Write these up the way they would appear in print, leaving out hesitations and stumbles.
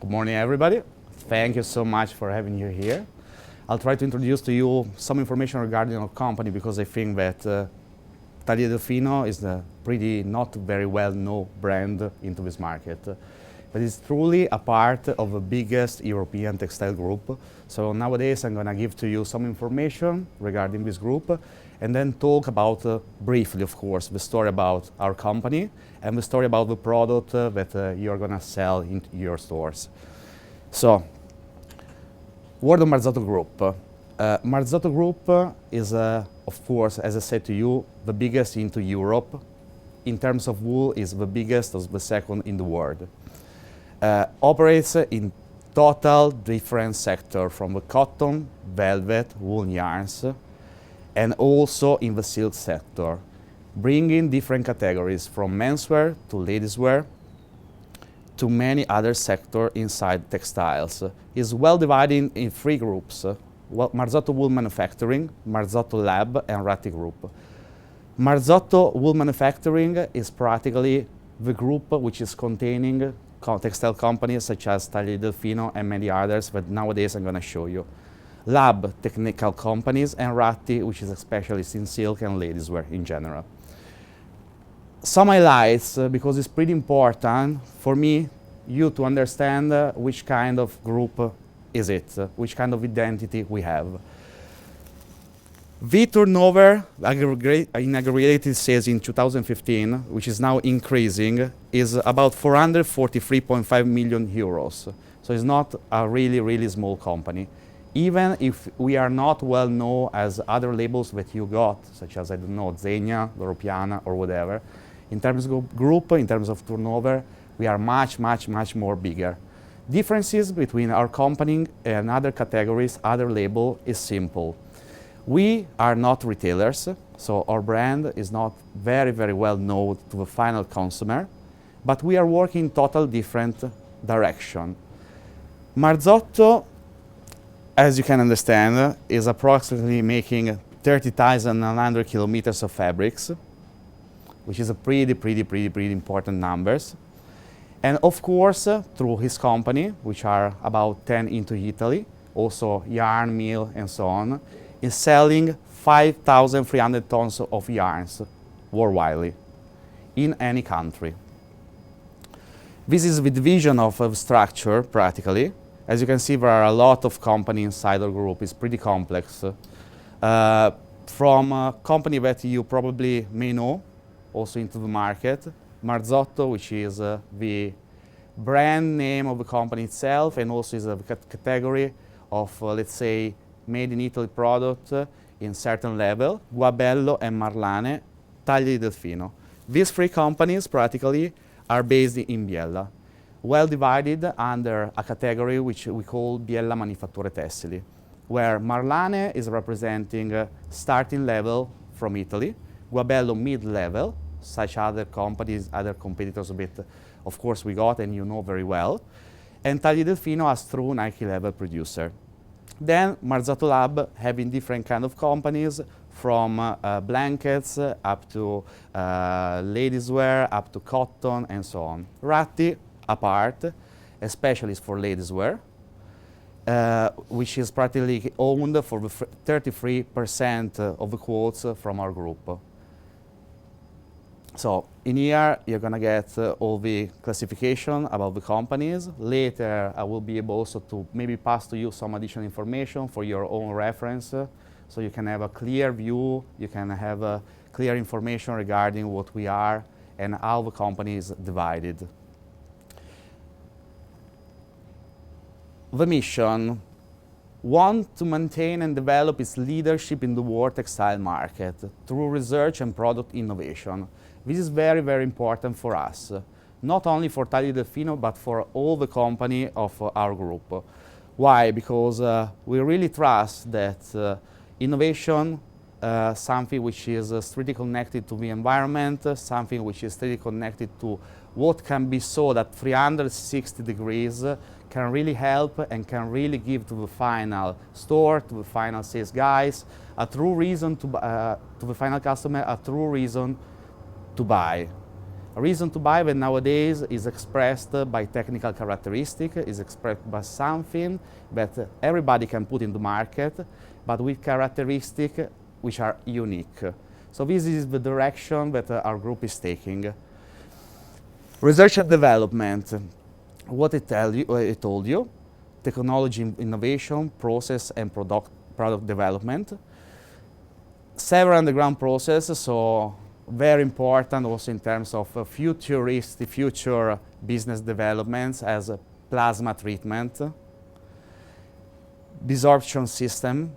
Good morning, everybody. Thank you so much for having you here. I'll try to introduce to you some information regarding our company because I think that Taglia Delfino is a pretty not very well-known brand into this market. But it's truly a part of the biggest European textile group. So nowadays I'm going to give to you some information regarding this group and then talk about, briefly of course, the story about our company and the story about the product that you're going to sell in your stores. So, word of Marzotto Group. Marzotto Group is, of course, as I said to you, the biggest into Europe. In terms of wool, is the biggest, the second in the world. Operates in total different sector, from the cotton, velvet, wool yarns, and also in the silk sector, bringing different categories from menswear to ladieswear to many other sectors inside textiles. Is well divided in three groups: Marzotto Wool Manufacturing, Marzotto Lab, and Ratti Group. Marzotto Wool Manufacturing is practically the group which is containing textile companies such as Taglia Delfino and many others that nowadays I'm going to show you. Lab, technical companies, and Ratti, which is a specialist in silk and ladieswear in general. Some highlights, because it's pretty important for me, you to understand which kind of group is it, which kind of identity we have. The turnover in aggregated sales in 2015, which is now increasing, is about 443.5 million euros. So it's not a really small company. Even if we are not well known as other labels that you got, such as, I don't know, Zegna, Europeana, or whatever, in terms of group, in terms of turnover, we are much more bigger. Differences between our company and other categories, other label, is simple. We are not retailers, so our brand is not very well known to the final consumer, but we are working in total different direction. Marzotto, as you can understand, is approximately making 30,900 kilometers of fabrics, which is a pretty important numbers. And of course, through his company, which are about 10 into Italy, also yarn mill and so on, is selling 5,300 tons of yarns worldwide in any country. This is the division of structure practically. As you can see, there are a lot of companies inside our group. It's pretty complex. From a company that you probably may know, also into the market, Marzotto, which is the brand name of the company itself, and also is a category of, let's say, made in Italy product in certain level, Guabello and Marlane, Taglia Delfino. These three companies practically are based in Biella, well divided under a category which we call Biella Manifatture Tessili, where Marlane is representing starting level from Italy, Guabello mid-level, such other companies, other competitors a bit, of course we got and you know very well, and Taglia Delfino as true Nike level producer. Then Marzotto Lab having different kind of companies, from blankets up to ladieswear, up to cotton and so on. Ratti apart, especially for ladieswear, which is practically owned for the 33% of the quotes from our group. So in here you're going to get all the classification about the companies. Later I will be able also to maybe pass to you some additional information for your own reference, so you can have a clear view, you can have a clear information regarding what we are and how the company is divided. The mission: want to maintain and develop its leadership in the world textile market through research and product innovation. This is very important for us, not only for Taglia Delfino, but for all the company of our group. Why? Because we really trust that innovation, something which is strictly connected to the environment, something which is strictly connected to what can be sold at 360 degrees, can really help and can really give to the final store, to the final sales guys, a true reason to the final customer, a true reason to buy. A reason to buy that nowadays is expressed by technical characteristic, is expressed by something that everybody can put in the market, but with characteristics which are unique. So this is the direction that our group is taking. Research and development. What it told you, technology innovation, process and product development. Several underground processes, so very important also in terms of future business developments as a plasma treatment. Desorption system,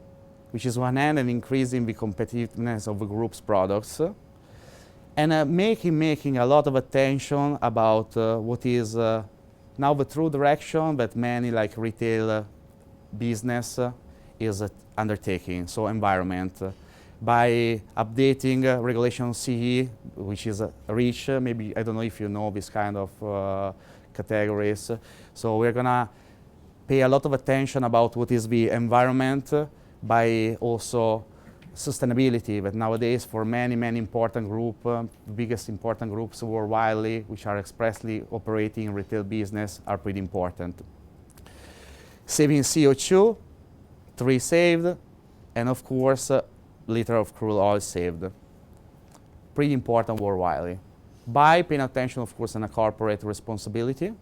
which is one hand and increasing the competitiveness of the group's products. And making a lot of attention about what is now the true direction that many like retail business is undertaking, so environment. By updating regulation CE, which is REACH, maybe, I don't know if you know this kind of categories. So we're gonna pay a lot of attention about what is the environment by also sustainability, but nowadays for many important groups, biggest important groups worldwide, which are expressly operating in retail business, are pretty important. Saving CO2, 3 saved, and of course, liter of crude oil saved. Pretty important worldwide. By paying attention, of course, on a corporate responsibility.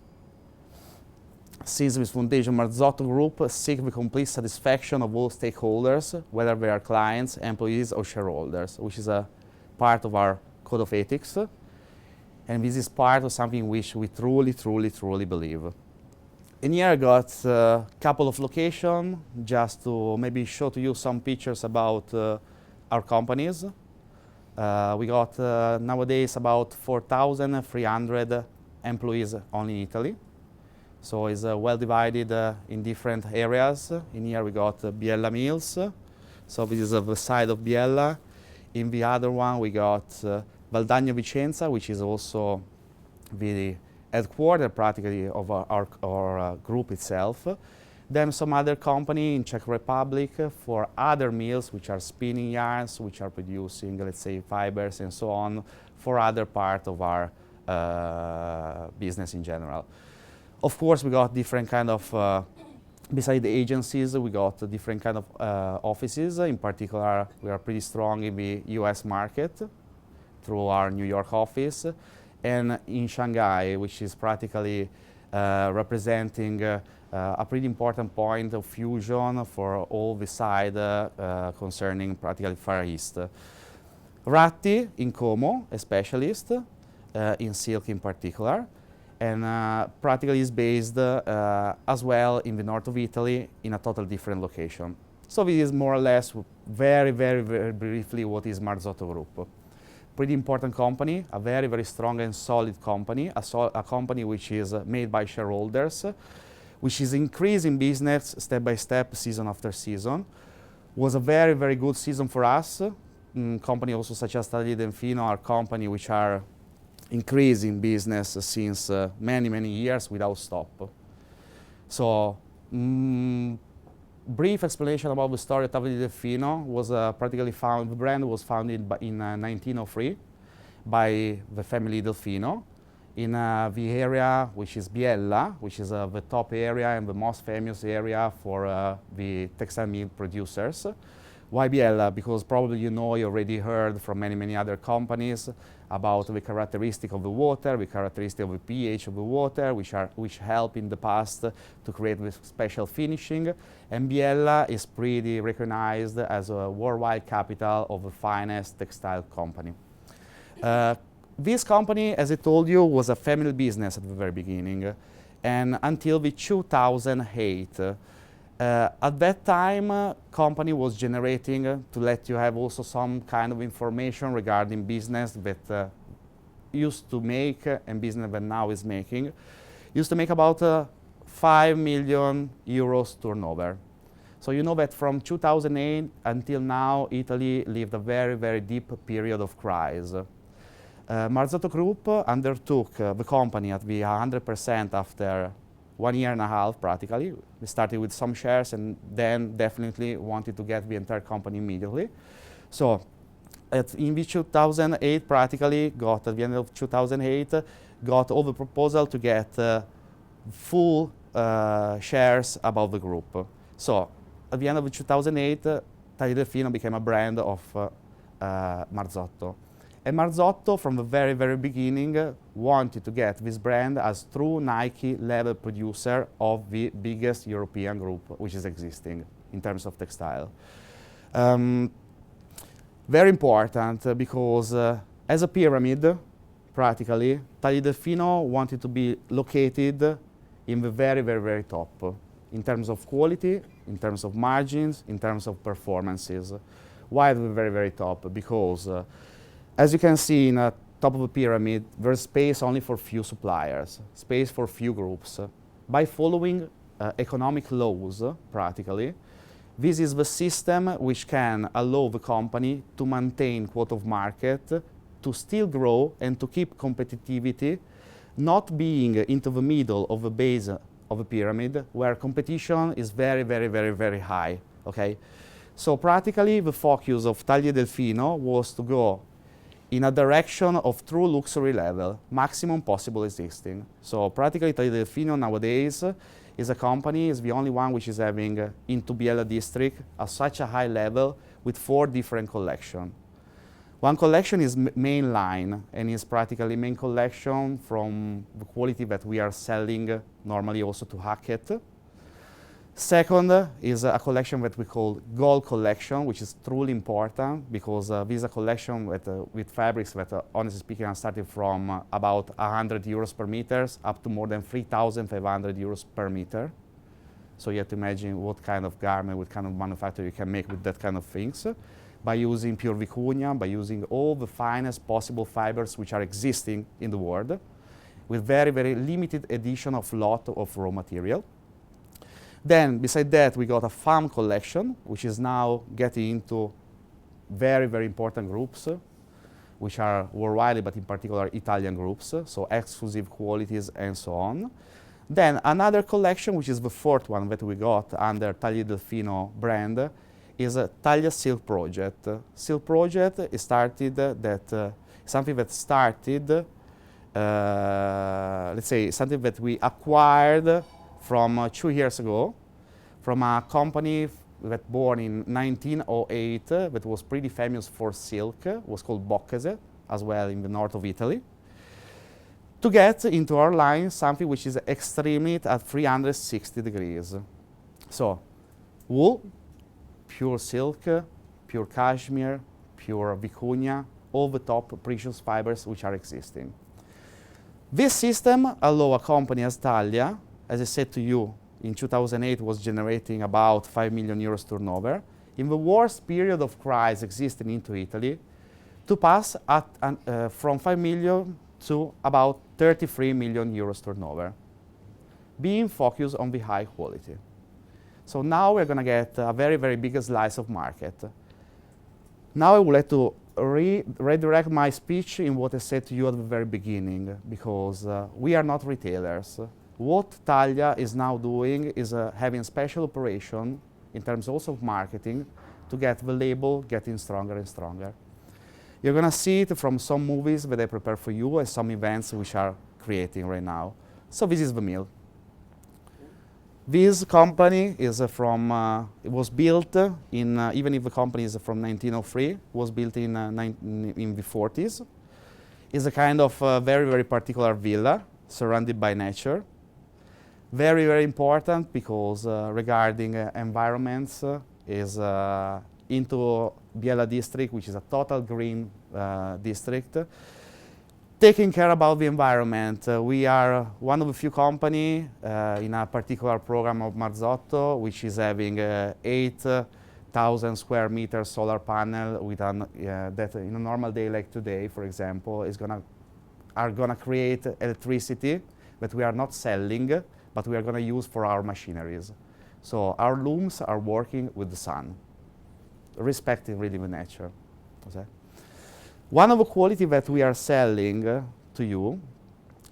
Since this foundation, Marzotto Group seeks the complete satisfaction of all stakeholders, whether they are clients, employees, or shareholders, which is a part of our code of ethics. And this is part of something which we truly believe. And here I got a couple of locations just to maybe show to you some pictures about our companies. We got nowadays about 4,300 employees only in Italy. So it's well divided in different areas. In here we got Biella Mills. So this is the side of Biella. In the other one we got Valdagno Vicenza, which is also the headquarters practically of our group itself. Then some other company in Czech Republic for other mills, which are spinning yarns, which are producing, let's say, fibers and so on, for other part of our business in general. Of course, we got different kind of, beside the agencies, we got different kind of offices. In particular, we are pretty strong in the US market through our New York office, and in Shanghai, which is practically representing a pretty important point of fusion for all the side concerning practically Far East. Ratti in Como, a specialist in silk in particular, and practically is based as well in the north of Italy in a totally different location. So this is more or less very briefly what is Marzotto Group. Pretty important company, a very strong and solid company, a company which is made by shareholders, which is increasing business step by step, season after season. Was a very good season for us. Company also such as Tagliere Delfino are company which are increasing business since many years without stop. So, brief explanation about the story of Tagliere Delfino was practically found, the brand was founded in 1903 by the family Delfino in the area which is Biella, which is the top area and the most famous area for the textile mill producers. Why Biella? Because probably you know, you already heard from many other companies about the characteristic of the water, the characteristic of the pH of the water, which help in the past to create this special finishing. And Biella is pretty recognized as a worldwide capital of the finest textile company. This company, as I told you, was a family business at the very beginning, and until the 2008. At that time, company was generating, to let you have also some kind of information regarding business that used to make and business that now is making, used to make about 5 million euros turnover. So you know that from 2008 until now, Italy lived a very deep period of crisis. Marzotto Group undertook the company at the 100% after 1 year and a half practically. We started with some shares and then definitely wanted to get the entire company immediately. So in 2008, practically got at the end of 2008, got all the proposal to get full shares above the group. So at the end of 2008, Taglio Delfino became a brand of Marzotto. And Marzotto, from the very, very beginning, wanted to get this brand as true Nike level producer of the biggest European group which is existing in terms of textile. Very important because as a pyramid, practically, Taglio Delfino wanted to be located in the very, very, very top in terms of quality, in terms of margins, in terms of performances. Why the very, very top? Because as you can see in the top of the pyramid, there's space only for few suppliers, space for few groups. By following economic laws, practically, this is the system which can allow the company to maintain quota of market, to still grow and to keep competitivity, not being into the middle of the base of the pyramid where competition is very, very, very, very high. Okay? So practically the focus of Taglio Delfino was to go in a direction of true luxury level, maximum possible existing. So practically Taglio Delfino nowadays is a company, is the only one which is having into Biella district at such a high level with 4 different collections. One collection is main line and is practically main collection from the quality that we are selling normally also to Hackett. Second is a collection that we call gold collection, which is truly important because this is a collection with fabrics that honestly speaking are starting from about 100 euros per meter up to more than 3,500 euros per meter. So you have to imagine what kind of garment, what kind of manufacture you can make with that kind of things. By using pure vicuña, by using all the finest possible fibers which are existing in the world, with very, very limited edition of lot of raw material. Then, beside that, we got a farm collection, which is now getting into very, very important groups, which are worldwide, but in particular Italian groups, so exclusive qualities and so on. Then another collection, which is the 4th one that we got under Taglio Delfino brand, is a Taglia Silk Project. Silk Project is something that started, let's say, something that we acquired from 2 years ago from a company that born in 1908 that was pretty famous for silk, was called Bocchese, as well in the north of Italy, to get into our line something which is extremely at 360 degrees. So, wool, pure silk, pure cashmere, pure vicuña, all the top precious fibers which are existing. This system allows a company as Taglia, as I said to you, in 2008 was generating about 5 million euros turnover, in the worst period of crisis existing into Italy, to pass from 5 million to about 33 million euros turnover, being focused on the high quality. So now we're going to get a very, very big slice of market. Now I would like to redirect my speech in what I said to you at the very beginning, because we are not retailers. What Taglia is now doing is having special operation in terms also of marketing to get the label getting stronger and stronger. You're going to see it from some movies that I prepare for you and some events which are creating right now. So this is the mill. This company is it was built in, even if the company is from 1903, was built in the 40s. It's a kind of very, very particular villa surrounded by nature. Very, very important because regarding environments is into Biella district, which is a total green district. Taking care about the environment. We are one of the few companies in a particular program of Marzotto, which is having 8,000 square meter solar panel with that in a normal day like today, for example, are gonna create electricity that we are not selling, but we are gonna use for our machineries. So our looms are working with the sun, respecting really the nature. Okay? One of the quality that we are selling to you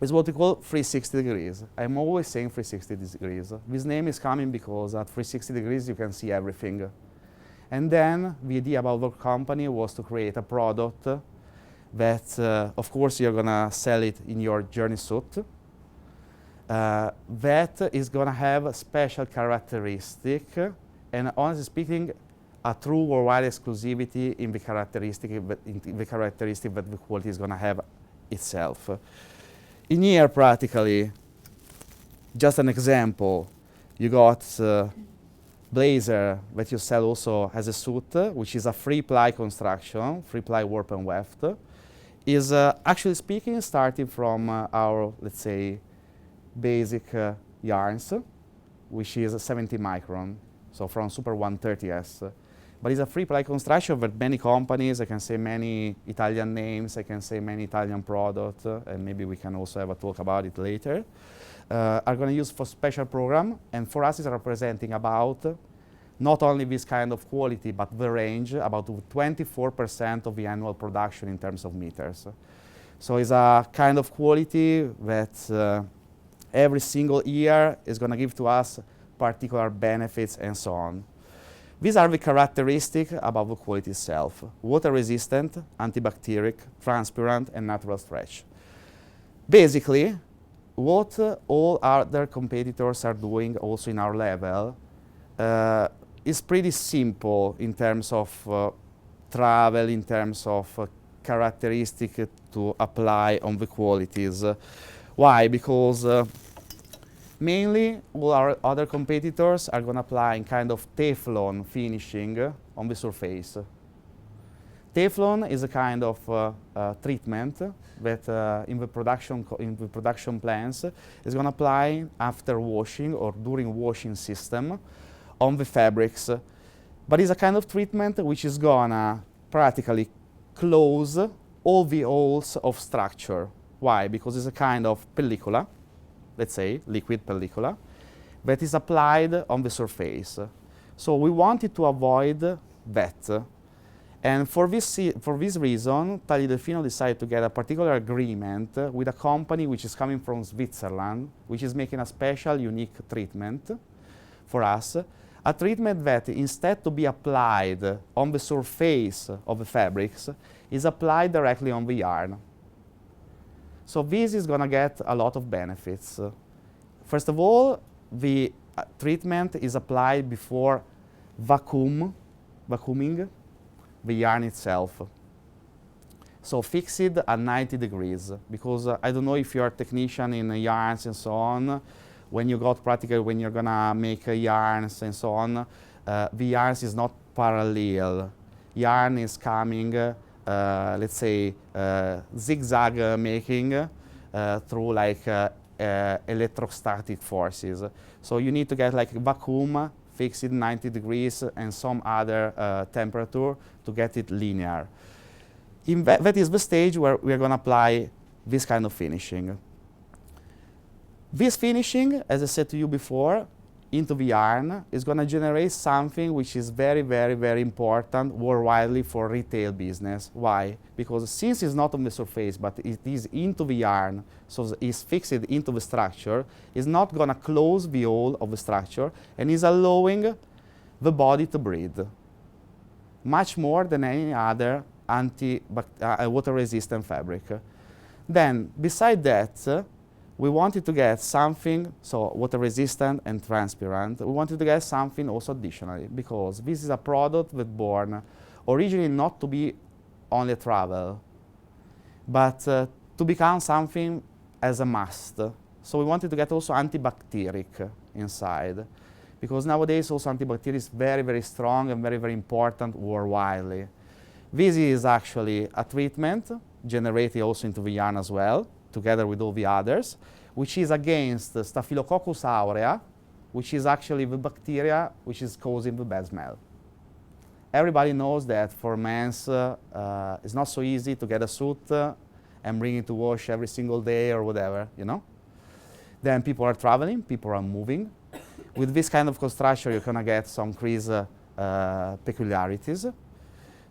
is what we call 360 degrees. I'm always saying 360 degrees. This name is coming because at 360 degrees you can see everything. And then the idea about the company was to create a product that, of course, you're gonna sell it in your journey suit. That is gonna have a special characteristic, and honestly speaking, a true worldwide exclusivity in the characteristic that the quality is gonna have itself. In here, practically, just an example, you got blazer that you sell also as a suit, which is a free-ply construction, free-ply warp and weft, is actually speaking starting from our, let's say, basic yarns, which is 70 micron, so from Super 130S. But it's a free-ply construction that many companies, I can say many Italian names, I can say many Italian products, and maybe we can also have a talk about it later, are going to use for special program, and for us it's representing about not only this kind of quality, but the range, about 24% of the annual production in terms of meters. So it's a kind of quality that every single year is going to give to us particular benefits and so on. These are the characteristics about the quality itself: water resistant, antibacterial, transparent, and natural stretch. Basically, what all other competitors are doing also in our level is pretty simple in terms of travel, in terms of characteristic to apply on the qualities. Why? Because mainly all our other competitors are going to apply in kind of Teflon finishing on the surface. Teflon is a kind of treatment that in the production plants is going to apply after washing or during washing system on the fabrics. But it's a kind of treatment which is going to practically close all the holes of structure. Why? Because it's a kind of pellicola, let's say, liquid pellicola, that is applied on the surface. So we wanted to avoid that. And for this reason, Tagli Delfino decided to get a particular agreement with a company which is coming from Switzerland, which is making a special, unique treatment for us. A treatment that, instead to be applied on the surface of the fabrics, is applied directly on the yarn. So this is going to get a lot of benefits. First of all, the treatment is applied before vacuuming the yarn itself. So fixed at 90 degrees, because I don't know if you're a technician in yarns and so on, when you got practically, when you're gonna make yarns and so on, the yarns is not parallel. Yarn is coming, let's say, zigzag making through like electrostatic forces. So you need to get like vacuum, fix it 90 degrees and some other temperature to get it linear. That is the stage where we are going to apply this kind of finishing. This finishing, as I said to you before, into the yarn is going to generate something which is very, very, very important worldwide for retail business. Why? Because since it's not on the surface, but it is into the yarn, so it's fixed into the structure, it's not going to close the hole of the structure and is allowing the body to breathe. Much more than any other water-resistant fabric. Then, beside that, we wanted to get something, so water-resistant and transparent. We wanted to get something also additionally, because this is a product that born originally not to be only travel, but to become something as a must. So we wanted to get also antibacterial inside, because nowadays also antibacterial is very, very strong and very, very important worldwide. This is actually a treatment generated also into the yarn as well, together with all the others, which is against Staphylococcus aurea, which is actually the bacteria which is causing the bad smell. Everybody knows that for men's, it's not so easy to get a suit and bring it to wash every single day or whatever, you know? Then people are traveling, people are moving. With this kind of construction, you're gonna get some increased peculiarities.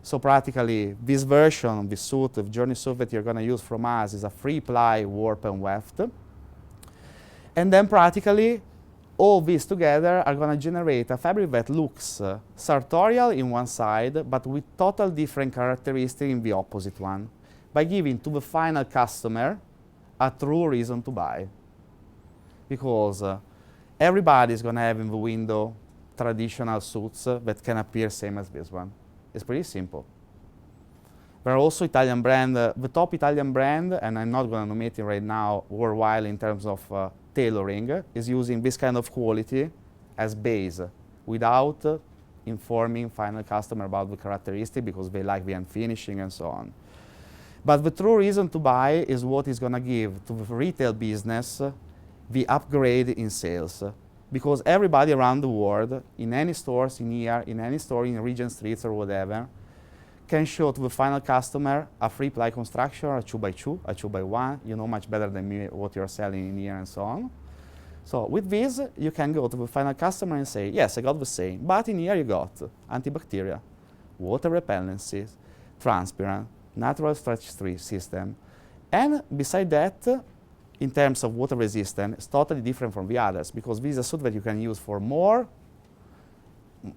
So practically, this version, this suit, the journey suit that you're going to use from us is a free-ply warp and weft. And then practically, all these together are going to generate a fabric that looks sartorial in one side, but with total different characteristics in the opposite one, by giving to the final customer a true reason to buy. Because everybody is going to have in the window traditional suits that can appear same as this one. It's pretty simple. There are also Italian brand, the top Italian brand, and I'm not going to name it right now worldwide in terms of tailoring, is using this kind of quality as base without informing final customer about the characteristic because they like the end finishing and so on. But the true reason to buy is what is going to give to the retail business the upgrade in sales. Because everybody around the world, in any stores in here, in any store in Regent Streets or whatever, can show to the final customer a three-ply construction, a 2x2, a 2x1. You know much better than me what you're selling in here and so on. So with this, you can go to the final customer and say, yes, I got the same, but in here you got antibacterial, water repellency, transparent, natural stretch-free system. And beside that, in terms of water resistance, it's totally different from the others because this is a suit that you can use for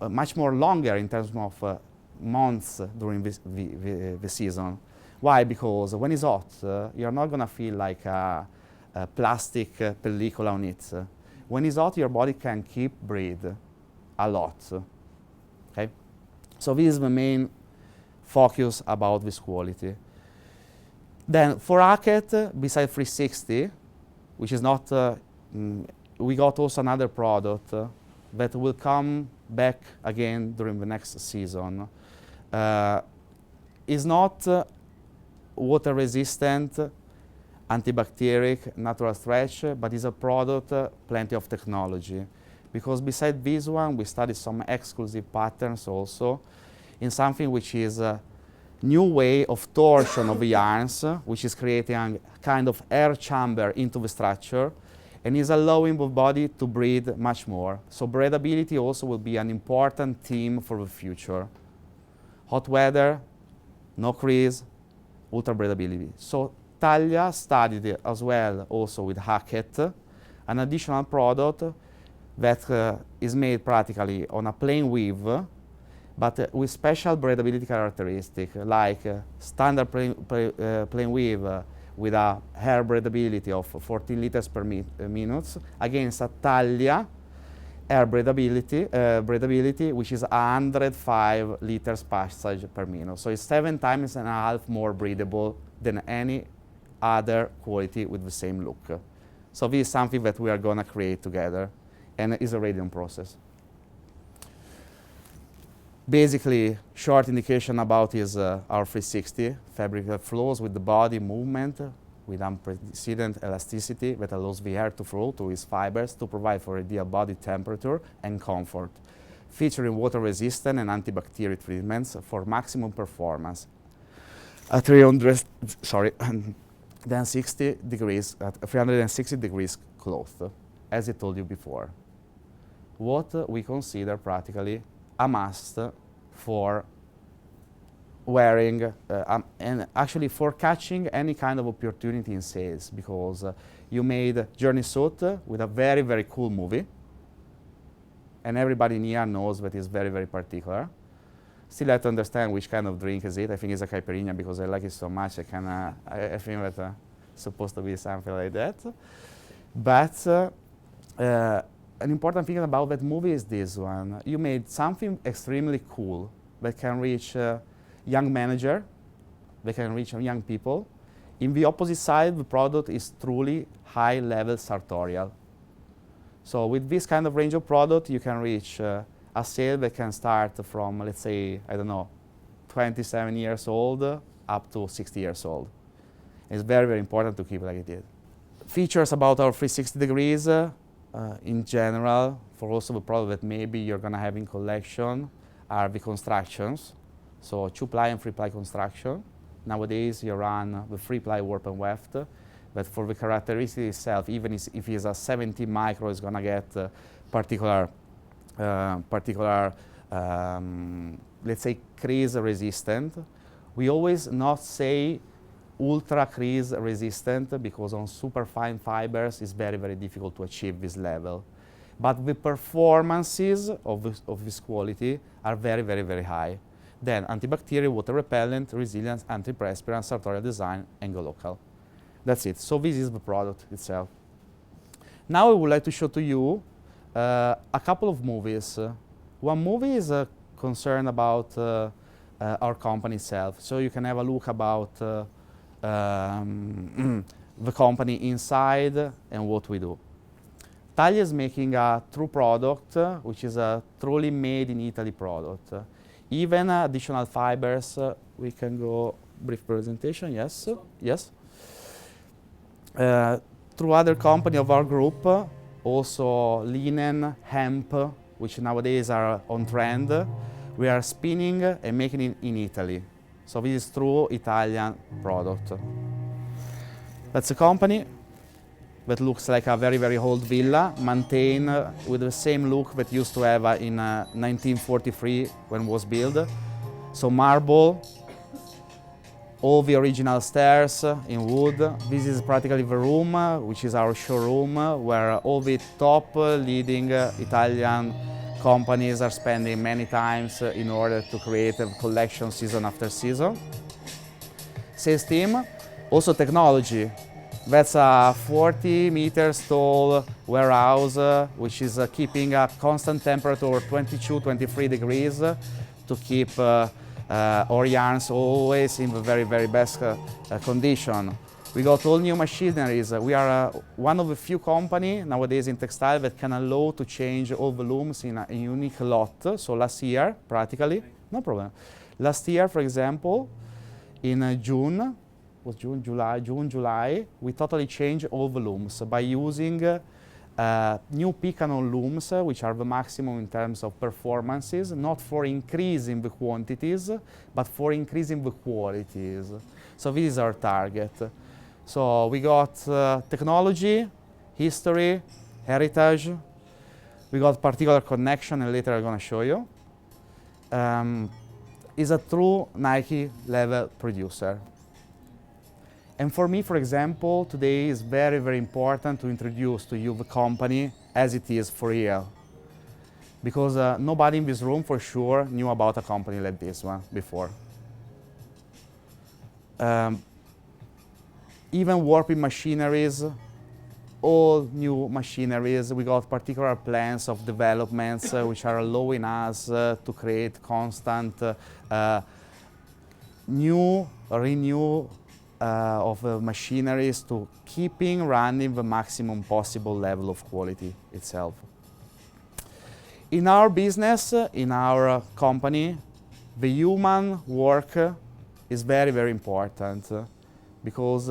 much more longer in terms of months during the season. Why? Because when it's hot, you're not going to feel like a plastic pellicola on it. When it's hot, your body can keep breathe a lot. Okay? So this is the main focus about this quality. Then for Hackett, besides 360, which is not, we got also another product that will come back again during the next season. Is not water resistant, antibacterial, natural stretch, but is a product plenty of technology. Because beside this one, we studied some exclusive patterns also in something which is a new way of torsion of the yarns, which is creating a kind of air chamber into the structure and is allowing the body to breathe much more. So breathability also will be an important theme for the future. Hot weather, no crease, ultra breathability. So Taglia studied as well also with Hackett an additional product that is made practically on a plain weave, but with special breathability characteristic, like standard plain weave with a air breathability of 14 liters per minute against a Taglia air breathability, which is 105 liters passage per minute. So it's 7.5 times more breathable than any other quality with the same look. So this is something that we are going to create together, and is already in process. Basically, short indication about is our 360 fabric that flows with the body movement with unprecedented elasticity that allows the air to flow through its fibers to provide for ideal body temperature and comfort, featuring water resistant and antibacterial treatments for maximum performance. At 360 degrees cloth, as I told you before. What we consider practically a must for wearing and actually for catching any kind of opportunity in sales, because you made Journey Suit with a very, very cool movie, and everybody in here knows that it's very, very particular. Still have to understand which kind of drink is it. I think it's a caipirinha because I like it so much. I think that it's supposed to be something like that. But an important thing about that movie is this one. You made something extremely cool that can reach young manager, they can reach young people. In the opposite side, the product is truly high-level sartorial. So with this kind of range of product, you can reach a sale that can start from, let's say, I don't know, 27 years old up to 60 years old. It's very, very important to keep like it is. Features about our 360 degrees in general, for also the product that maybe you're going to have in collection, are the constructions. So 2-ply and 3-ply construction. Nowadays you run the 3-ply warp and weft, but for the characteristic itself, even if it's a 70 micro, it's going to get particular, let's say, crease resistant. We always not say ultra crease resistant because on super fine fibers it's very, very difficult to achieve this level. but the performances of this quality are very, very, very high. Then antibacterial, water repellent, resilience, antiperspirant, sartorial design, and go local. That's it. So this is the product itself. Now I would like to show to you a couple of movies. One movie is concerned about our company itself. So you can have a look about the company inside and what we do. Taglia is making a true product, which is a truly made in Italy product. Even additional fibers, we can go brief presentation, yes, yes. Through other company of our group, also linen, hemp, which nowadays are on trend, we are spinning and making it in Italy. So this is true Italian product. That's a company that looks like a very, very old villa, maintained with the same look that used to have in 1943 when it was built. So marble, all the original stairs in wood. This is practically the room, which is our showroom, where all the top leading Italian companies are spending many times in order to create a collection season after season. Sales team, also technology. That's a 40 meters tall warehouse, which is keeping a constant temperature of 22, 23 degrees to keep our yarns always in the very, very best condition. We got all new machineries. We are one of the few companies nowadays in textile that can allow to change all the looms in a unique lot. So last year, practically, no problem. Last year, for example, in June, July, we totally changed all the looms by using new Picanon looms, which are the maximum in terms of performances, not for increasing the quantities, but for increasing the qualities. So this is our target. So we got technology, history, heritage. We got particular connection, and later I'm going to show you. Is a true Nike level producer. And for me, for example, today is very, very important to introduce to you the company as it is for real. Because nobody in this room for sure knew about a company like this one before. Even warping machineries, all new machineries. We got particular plans of developments which are allowing us to create constant renew of machineries to keeping running the maximum possible level of quality itself. In our business, in our company, the human work is very, very important because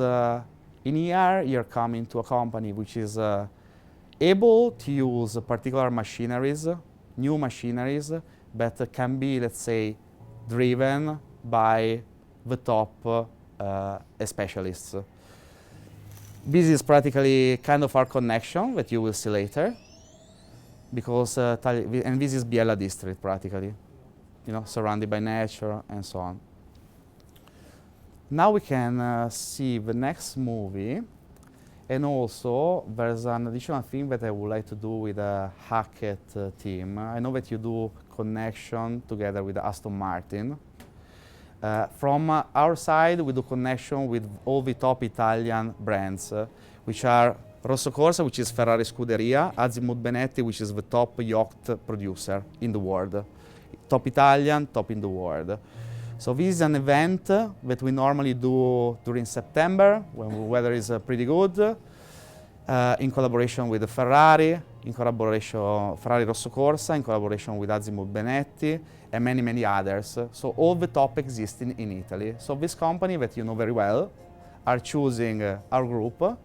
in here you're coming to a company which is able to use particular machineries, new machineries, that can be, let's say, driven by the top specialists. This is practically kind of our connection that you will see later, because and this is Biella district practically, you know, surrounded by nature and so on. Now we can see the next movie, and also there's an additional thing that I would like to do with the Hackett team. I know that you do connection together with Aston Martin. From our side, we do connection with all the top Italian brands, which are Rosso Corsa, which is Ferrari Scuderia, Azimut Benetti, which is the top yacht producer in the world. Top Italian, top in the world. So this is an event that we normally do during September, when the weather is pretty good, in collaboration with Ferrari, in collaboration Ferrari Rosso Corsa, in collaboration with Azimut Benetti, and many, many others. So all the top existing in Italy. So this company that you know very well are choosing our group,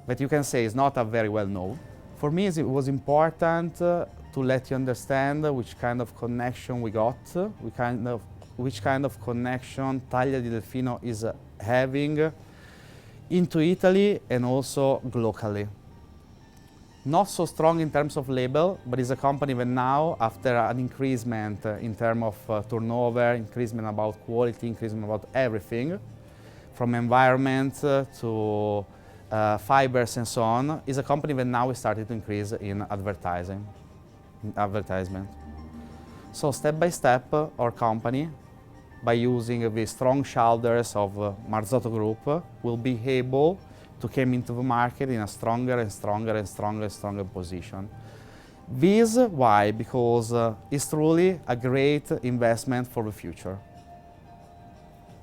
that you can say is not a very well known. For me, it was important to let you understand which kind of connection we got, which kind of connection Taglia di Delfino is having into Italy and also globally. Not so strong in terms of label, but it's a company that now, after an increasement in terms of turnover, increasement about quality, increasement about everything, from environment to fibers and so on, is a company that now is starting to increase in advertisement. So step by step, our company, by using the strong shoulders of Marzotto Group, will be able to come into the market in a stronger and stronger and stronger and stronger position. This, why? Because it's truly a great investment for the future.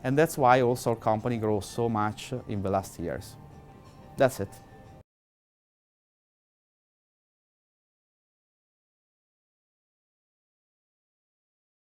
And that's why also our company grows so much in the last years. That's it.